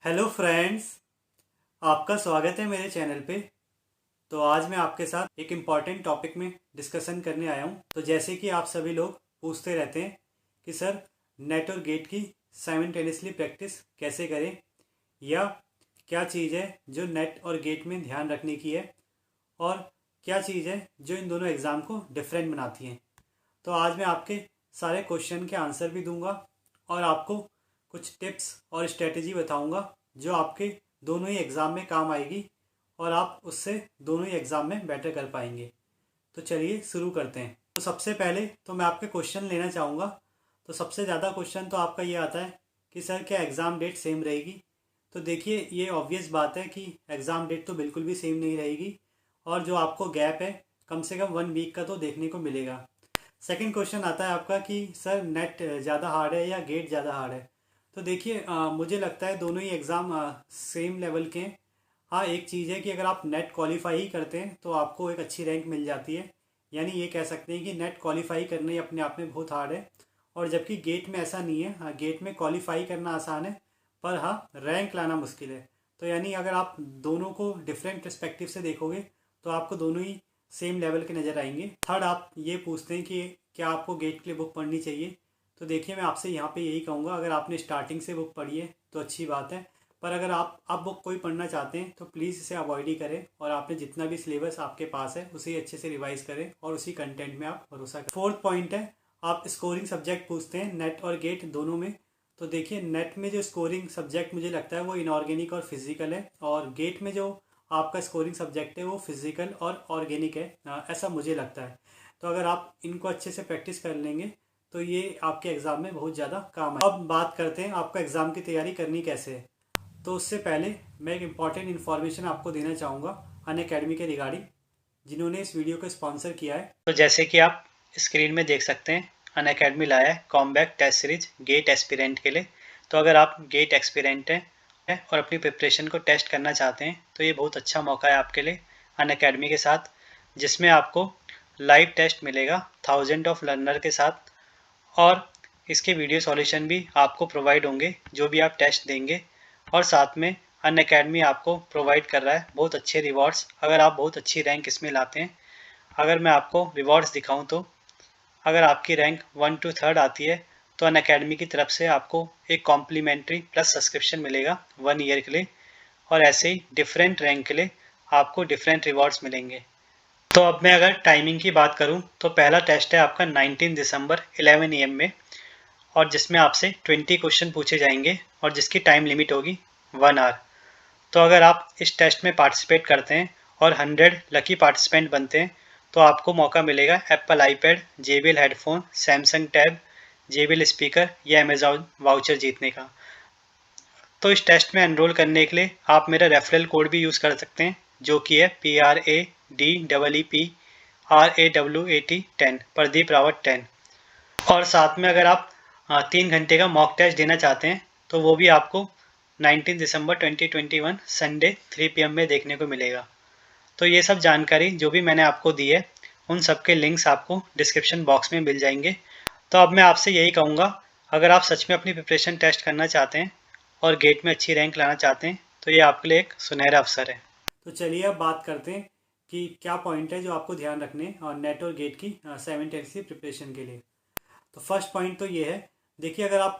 Hello friends, आपका स्वागत है मेरे चैनल पे। तो आज मैं आपके साथ एक इम्पॉर्टेंट टॉपिक में डिस्कशन करने आया हूँ। तो जैसे कि आप सभी लोग पूछते रहते हैं कि सर नेट और गेट की साइमल्टेनियसली प्रैक्टिस कैसे करें, या क्या चीज़ है जो नेट और गेट में ध्यान रखने की है, और क्या चीज़ है जो इन दोनों एग्ज़ाम को डिफरेंट बनाती है। तो आज मैं आपके सारे क्वेश्चन के आंसर भी दूंगा और आपको कुछ टिप्स और स्ट्रेटजी बताऊंगा जो आपके दोनों ही एग्ज़ाम में काम आएगी और आप उससे दोनों ही एग्ज़ाम में बेटर कर पाएंगे। तो चलिए शुरू करते हैं। तो सबसे पहले तो मैं आपके क्वेश्चन लेना चाहूँगा। तो सबसे ज़्यादा क्वेश्चन तो आपका ये आता है कि सर क्या एग्ज़ाम डेट सेम रहेगी। तो देखिए, ये ऑब्वियस बात है कि एग्ज़ाम डेट तो बिल्कुल भी सेम नहीं रहेगी, और जो आपको गैप है कम से कम 1 वीक का तो देखने को मिलेगा। सेकंड क्वेश्चन आता है आपका कि सर नेट ज़्यादा हार्ड है या गेट ज़्यादा हार्ड है। तो देखिए, मुझे लगता है दोनों ही एग्ज़ाम सेम लेवल के हैं। हाँ, एक चीज़ है कि अगर आप नेट क्वालिफाई ही करते हैं तो आपको एक अच्छी रैंक मिल जाती है। यानी ये कह सकते हैं कि नेट क्वालिफाई करना ही अपने आप में बहुत हार्ड है। और जबकि गेट में ऐसा नहीं है। हाँ, गेट में क्वालिफाई करना आसान है, पर हाँ रैंक लाना मुश्किल है। तो यानी अगर आप दोनों को डिफरेंट पर्सपेक्टिव से देखोगे तो आपको दोनों ही सेम लेवल के नज़र आएंगे। थर्ड, आप ये पूछते हैं कि क्या आपको गेट के लिए बुक पढ़नी चाहिए। तो देखिए, मैं आपसे यहाँ पे यही कहूँगा, अगर आपने स्टार्टिंग से बुक पढ़ी है तो अच्छी बात है, पर अगर आप अब बुक कोई पढ़ना चाहते हैं तो प्लीज़ इसे अवॉइड ही करें, और आपने जितना भी सिलेबस आपके पास है उसे अच्छे से रिवाइज करें और उसी कंटेंट में आप भरोसा करें। फोर्थ पॉइंट है, आप स्कोरिंग सब्जेक्ट पूछते हैं नेट और गेट दोनों में। तो देखिए, नेट में जो स्कोरिंग सब्जेक्ट मुझे लगता है वो इनऑर्गेनिक और फिजिकल है, और गेट में जो आपका स्कोरिंग सब्जेक्ट है वो फिजिकल और ऑर्गेनिक है, ऐसा मुझे लगता है। तो अगर आप इनको अच्छे से प्रैक्टिस कर लेंगे तो ये आपके एग्ज़ाम में बहुत ज़्यादा काम आए। अब बात करते हैं आपको एग्ज़ाम की तैयारी करनी कैसे है। तो उससे पहले मैं एक इम्पॉर्टेंट इन्फॉर्मेशन आपको देना चाहूँगा अनअकैडमी के रिगार्डिंग, जिन्होंने इस वीडियो को स्पॉन्सर किया है। तो जैसे कि आप स्क्रीन में देख सकते हैं, अनअकैडमी लाया है combat test series GATE aspirant के लिए। तो अगर आप गेट एक्सपीरेंट हैं और अपनी प्रिपरेशन को टेस्ट करना चाहते हैं तो ये बहुत अच्छा मौका है आपके लिए अनअकैडमी के साथ, जिसमें आपको लाइव टेस्ट मिलेगा 1000 ऑफ लर्नर के साथ, और इसके वीडियो सॉल्यूशन भी आपको प्रोवाइड होंगे जो भी आप टेस्ट देंगे। और साथ में अनअकैडमी आपको प्रोवाइड कर रहा है बहुत अच्छे रिवॉर्ड्स अगर आप बहुत अच्छी रैंक इसमें लाते हैं। अगर मैं आपको रिवॉर्ड्स दिखाऊं तो अगर आपकी रैंक 1 to 3rd आती है तो अनअकैडमी की तरफ से आपको एक कॉम्प्लीमेंट्री प्लस सब्सक्रिप्शन मिलेगा 1 ईयर के लिए, और ऐसे ही डिफरेंट रैंक के लिए आपको डिफरेंट रिवॉर्ड्स मिलेंगे। तो अब मैं अगर टाइमिंग की बात करूं तो पहला टेस्ट है आपका 19 दिसंबर 11 AM में, और जिसमें आपसे 20 क्वेश्चन पूछे जाएंगे और जिसकी टाइम लिमिट होगी 1 आवर। तो अगर आप इस टेस्ट में पार्टिसिपेट करते हैं और 100 लकी पार्टिसिपेंट बनते हैं तो आपको मौका मिलेगा Apple iPad, JBL headphone, Samsung tab, JBL speaker या अमेजॉन वाउचर जीतने का। तो इस टेस्ट में एनरोल करने के लिए आप मेरा रेफरल कोड भी यूज़ कर सकते हैं, जो कि है PRADEEPRAWAT10, प्रदीप रावत 10। और साथ में अगर आप 3 घंटे का मॉक टेस्ट देना चाहते हैं तो वो भी आपको 19 दिसंबर 2021 संडे 3 PM में देखने को मिलेगा। तो ये सब जानकारी जो भी मैंने आपको दी है उन सब के लिंक्स आपको डिस्क्रिप्शन बॉक्स में मिल जाएंगे। तो अब मैं आपसे यही कहूँगा, अगर आप सच में अपनी प्रिपरेशन टेस्ट करना चाहते हैं और गेट में अच्छी रैंक लाना चाहते हैं तो ये आपके लिए एक सुनहरा अवसर है। तो चलिए अब बात करते हैं कि क्या पॉइंट है जो आपको ध्यान रखने हैं और नेट और गेट की साइमल्टेनियसली प्रिपरेशन के लिए। तो फर्स्ट पॉइंट तो ये है, देखिए अगर आप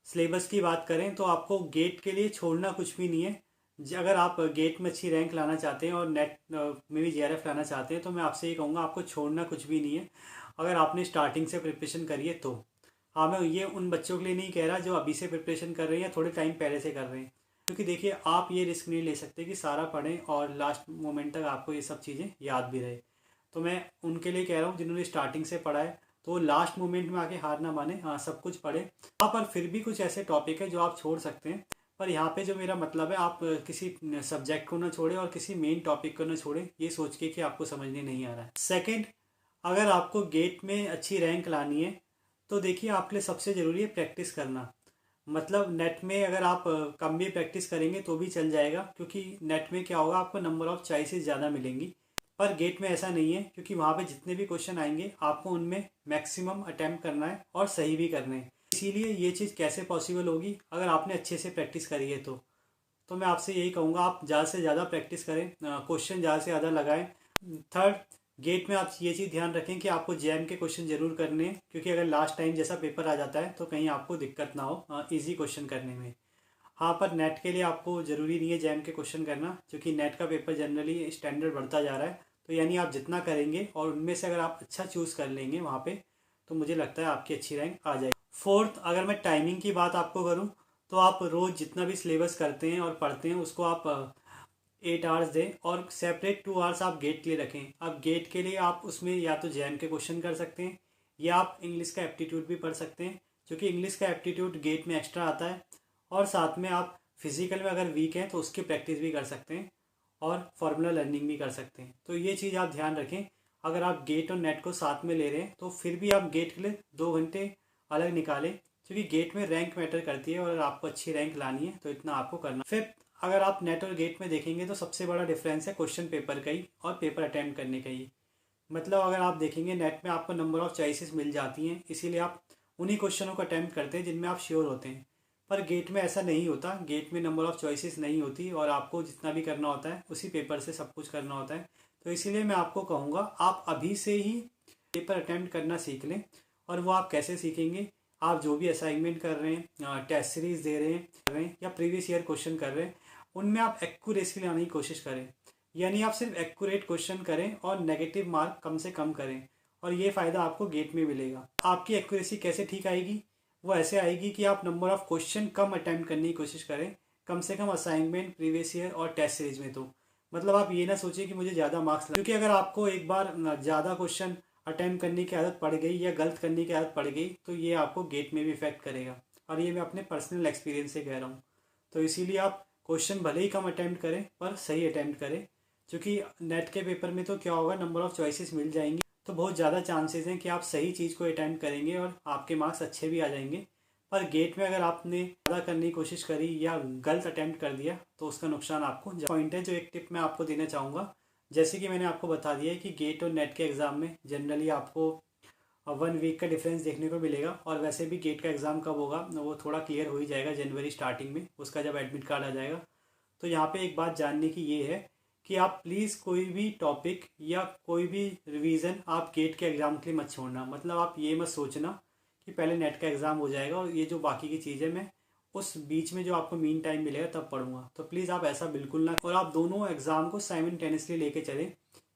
सिलेबस की बात करें तो आपको गेट के लिए छोड़ना कुछ भी नहीं है। अगर आप गेट में अच्छी रैंक लाना चाहते हैं और नेट में भी JRF लाना चाहते हैं तो मैं आपसे ये कहूँगा, आपको छोड़ना कुछ भी नहीं है अगर आपने स्टार्टिंग से प्रिपरेशन करी है तो। हाँ, मैं ये उन बच्चों के लिए नहीं कह रहा जो अभी से प्रिपरेशन कर रहे हैं या थोड़े टाइम पहले से कर रहे हैं, क्योंकि देखिए आप ये रिस्क नहीं ले सकते कि सारा पढ़ें और लास्ट मोमेंट तक आपको ये सब चीज़ें याद भी रहे। तो मैं उनके लिए कह रहा हूँ जिन्होंने स्टार्टिंग से पढ़ा है, तो लास्ट मोमेंट में आके हार ना माने। हाँ, सब कुछ पढ़े। हाँ, पर फिर भी कुछ ऐसे टॉपिक है जो आप छोड़ सकते हैं। पर यहाँ पे जो मेरा मतलब है, आप किसी सब्जेक्ट को ना छोड़े और किसी मेन टॉपिक को ना छोड़े ये सोच के कि आपको समझने नहीं आ रहा है। सेकंड, अगर आपको गेट में अच्छी रैंक लानी है तो देखिए आपके लिए सबसे ज़रूरी है प्रैक्टिस करना। मतलब नेट में अगर आप कम भी प्रैक्टिस करेंगे तो भी चल जाएगा, क्योंकि नेट में क्या होगा, आपको नंबर ऑफ चॉइसेस ज़्यादा मिलेंगी। पर गेट में ऐसा नहीं है, क्योंकि वहाँ पे जितने भी क्वेश्चन आएंगे आपको उनमें मैक्सिमम अटैम्प्ट करना है और सही भी करने हैं। इसीलिए ये चीज़ कैसे पॉसिबल होगी, अगर आपने अच्छे से प्रैक्टिस करी है तो। तो मैं आपसे यही कहूँगा आप ज़्यादा से ज़्यादा प्रैक्टिस करें, क्वेश्चन ज़्यादा से ज़्यादा लगाएं। थर्ड, गेट में आप ये चीज़ ध्यान रखें कि आपको जैम के क्वेश्चन जरूर करने हैं, क्योंकि अगर लास्ट टाइम जैसा पेपर आ जाता है तो कहीं आपको दिक्कत ना हो ईजी क्वेश्चन करने में। हाँ, पर नेट के लिए आपको ज़रूरी नहीं है जैम के क्वेश्चन करना, क्योंकि नेट का पेपर जनरली स्टैंडर्ड बढ़ता जा रहा है। तो यानी आप जितना करेंगे और उनमें से अगर आप अच्छा चूज़ कर लेंगे वहाँ पे, तो मुझे लगता है आपकी अच्छी रैंक आ जाएगी। फोर्थ, अगर मैं टाइमिंग की बात आपको करूँ, तो आप रोज़ जितना भी सिलेबस करते हैं और पढ़ते हैं उसको आप 8 आवर्स दें और सेपरेट 2 आवर्स आप गेट के लिए रखें। अब गेट के लिए आप उसमें या तो जैम के क्वेश्चन कर सकते हैं या आप इंग्लिश का एप्टीट्यूड भी पढ़ सकते हैं, क्योंकि इंग्लिश का एप्टीट्यूड गेट में एक्स्ट्रा आता है। और साथ में आप फिजिकल में अगर वीक हैं तो उसकी प्रैक्टिस भी कर सकते हैं और फार्मूला लर्निंग भी कर सकते हैं। तो ये चीज़ आप ध्यान रखें। अगर आप गेट और नेट को साथ में ले रहे हैं तो फिर भी आप गेट के लिए 2 घंटे अलग निकालें, क्योंकि गेट में रैंक मैटर करती है और अगर आपको अच्छी रैंक लानी है तो इतना आपको करना। फिर अगर आप नेट और गेट में देखेंगे तो सबसे बड़ा डिफरेंस है क्वेश्चन पेपर का ही और पेपर अटेम्प्ट करने का ही। मतलब अगर आप देखेंगे नेट में आपको नंबर ऑफ़ चॉइसेस मिल जाती हैं, इसीलिए आप उन्हीं क्वेश्चनों को अटेम्प्ट करते हैं जिनमें आप श्योर होते हैं। पर गेट में ऐसा नहीं होता, गेट में नंबर ऑफ़ चॉइसेस नहीं होती और आपको जितना भी करना होता है उसी पेपर से सब कुछ करना होता है। तो इसीलिए मैं आपको कहूँगा आप अभी से ही पेपर अटेम्प्ट करना सीख लें। और वो आप कैसे सीखेंगे, आप जो भी असाइनमेंट कर रहे हैं, टेस्ट सीरीज दे रहे हैं या प्रीवियस ईयर क्वेश्चन कर रहे हैं, उनमें आप एक्यूरेसी लाने की कोशिश करें। यानी आप सिर्फ एक्यूरेट क्वेश्चन करें और नेगेटिव मार्क कम से कम करें, और ये फ़ायदा आपको गेट में मिलेगा। आपकी एक्यूरेसी कैसे ठीक आएगी, वो ऐसे आएगी कि आप number of question come attempt करने की कोशिश करें, कम से कम असाइनमेंट, प्रीवियस ईयर और टेस्ट सीरीज में। तो मतलब आप ये ना सोचिए कि मुझे ज़्यादा मार्क्स, क्योंकि अगर आपको एक बार ज़्यादा क्वेश्चन अटैम्प्ट करने की आदत पड़ गई या गलत करने की आदत पड़ गई तो ये आपको गेट में भी इफेक्ट करेगा। और ये मैं अपने पर्सनल एक्सपीरियंस से कह रहा हूँ। तो इसीलिए आप क्वेश्चन भले ही कम अटैम्प्ट करें पर सही अटैम्प्ट करें, क्योंकि नेट के पेपर में तो क्या होगा, नंबर ऑफ़ चॉइसेस मिल जाएंगी तो बहुत ज़्यादा चांसेस हैं कि आप सही चीज़ को अटैम्प्ट करेंगे और आपके मार्क्स अच्छे भी आ जाएंगे। पर गेट में अगर आपने ज़्यादा करने की कोशिश करी या गलत अटैम्प्ट कर दिया तो उसका नुकसान आपको पॉइंट है। जो एक टिप मैं आपको देना चाहूँगा, जैसे कि मैंने आपको बता दिया है कि गेट और नेट के एग्ज़ाम में जनरली आपको 1 वीक का डिफरेंस देखने को मिलेगा। और वैसे भी गेट का एग्ज़ाम कब होगा वो थोड़ा क्लियर हो ही जाएगा जनवरी स्टार्टिंग में, उसका जब एडमिट कार्ड आ जाएगा। तो यहाँ पे एक बात जानने की ये है कि आप प्लीज़ कोई भी टॉपिक या कोई भी रिवीजन आप गेट के एग्ज़ाम के लिए मत छोड़ना। मतलब आप ये मत सोचना कि पहले नेट का एग्ज़ाम हो जाएगा और ये जो बाकी की चीज़ें मैं उस बीच में जो आपको मीन टाइम मिलेगा तब पढ़ूंगा। तो प्लीज़ आप ऐसा बिल्कुल ना, और आप दोनों एग्ज़ाम को साइमल्टेनियसली लेके चलें,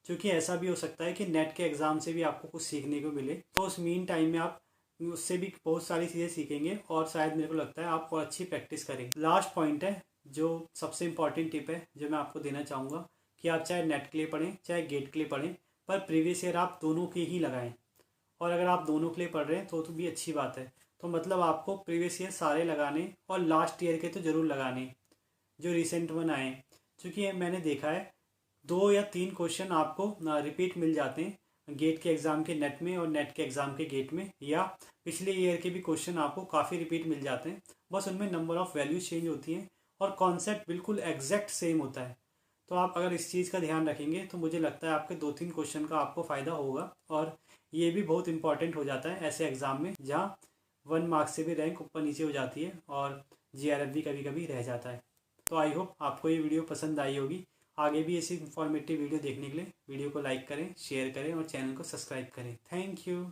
क्योंकि ऐसा भी हो सकता है कि नेट के एग्ज़ाम से भी आपको कुछ सीखने को मिले। तो उस मीन टाइम में आप उससे भी बहुत सारी चीज़ें सीखेंगे और शायद मेरे को लगता है आप और अच्छी प्रैक्टिस करेंगे। लास्ट पॉइंट है जो सबसे इम्पॉर्टेंट टिप है जो मैं आपको देना चाहूँगा, कि आप चाहे नेट के लिए पढ़ें चाहे गेट के लिए पढ़ें, पर प्रीवियस ईयर आप दोनों की ही लगाएं। और अगर आप दोनों के लिए पढ़ रहे हैं तो भी अच्छी बात है। तो मतलब आपको प्रीवियस ईयर सारे लगाने और लास्ट ईयर के तो ज़रूर लगाने जो रिसेंट वन आए, क्योंकि मैंने देखा है 2 या 3 क्वेश्चन आपको रिपीट मिल जाते हैं गेट के एग्ज़ाम के नेट में और नेट के एग्ज़ाम के गेट में, या पिछले ईयर के भी क्वेश्चन आपको काफ़ी रिपीट मिल जाते हैं। बस उनमें नंबर ऑफ़ वैल्यूज चेंज होती हैं और कॉन्सेप्ट बिल्कुल एग्जैक्ट सेम होता है। तो आप अगर इस चीज़ का ध्यान रखेंगे तो मुझे लगता है आपके 2-3 क्वेश्चन का आपको फ़ायदा होगा। और ये भी बहुत इंपॉर्टेंट हो जाता है ऐसे एग्ज़ाम में जहाँ 1 मार्क से भी रैंक ऊपर नीचे हो जाती है और जीआरएफ भी कभी कभी रह जाता है। तो आई होप आपको ये वीडियो पसंद आई होगी। आगे भी ऐसी इंफॉर्मेटिव वीडियो देखने के लिए वीडियो को लाइक करें, शेयर करें और चैनल को सब्सक्राइब करें। Thank you.